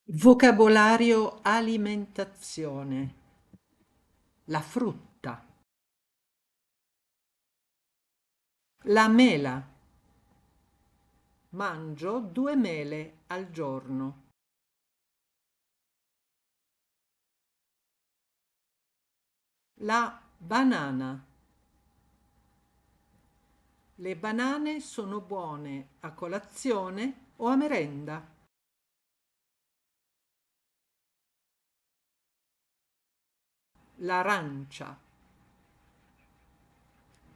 Vocabolario alimentazione. La frutta. La mela. Mangio 2 mele al giorno. La banana. Le banane sono buone a colazione o a merenda. L'arancia.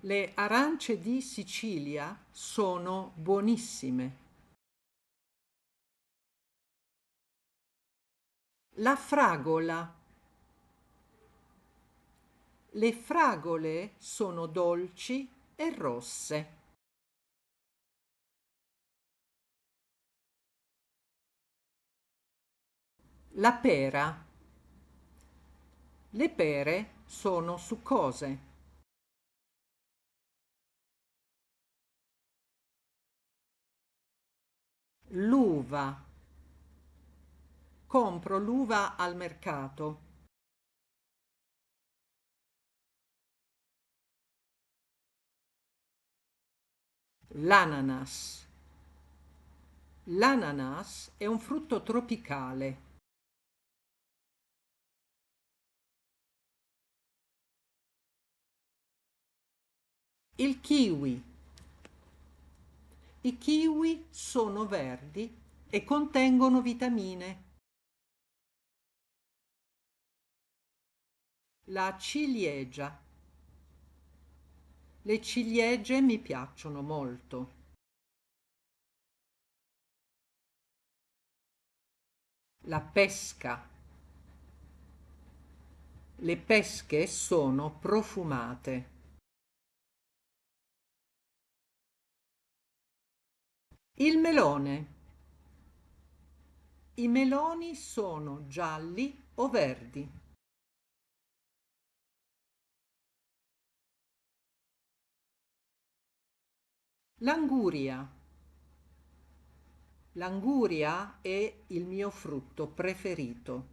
Le arance di Sicilia sono buonissime. La fragola. Le fragole sono dolci e rosse. La pera. Le pere sono succose. L'uva. Compro l'uva al mercato. L'ananas. L'ananas è un frutto tropicale. Il kiwi. I kiwi sono verdi e contengono vitamine. La ciliegia. Le ciliegie mi piacciono molto. La pesca. Le pesche sono profumate. Il melone. I meloni sono gialli o verdi. L'anguria. L'anguria è il mio frutto preferito.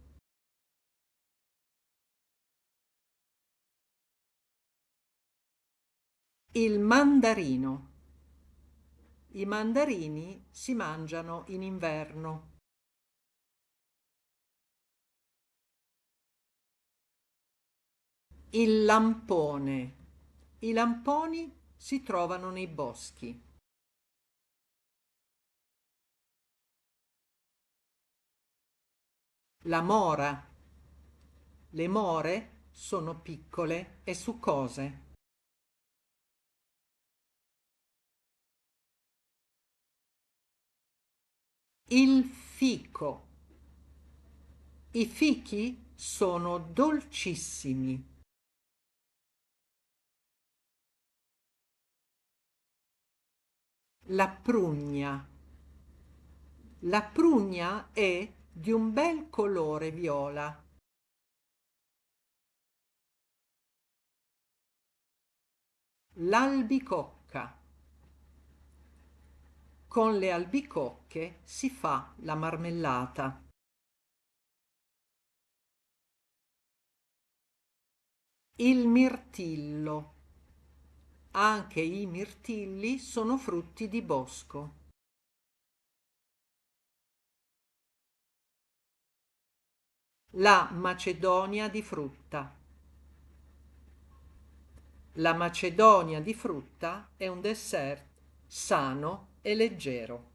Il mandarino. I mandarini si mangiano in inverno. Il lampone. I lamponi si trovano nei boschi. La mora. Le more sono piccole e succose. Il fico. I fichi sono dolcissimi. La prugna. La prugna è di un bel colore viola. L'albicocca. Con le albicocche si fa la marmellata. Il mirtillo. Anche i mirtilli sono frutti di bosco. La macedonia di frutta. La macedonia di frutta è un dessert sano e leggero.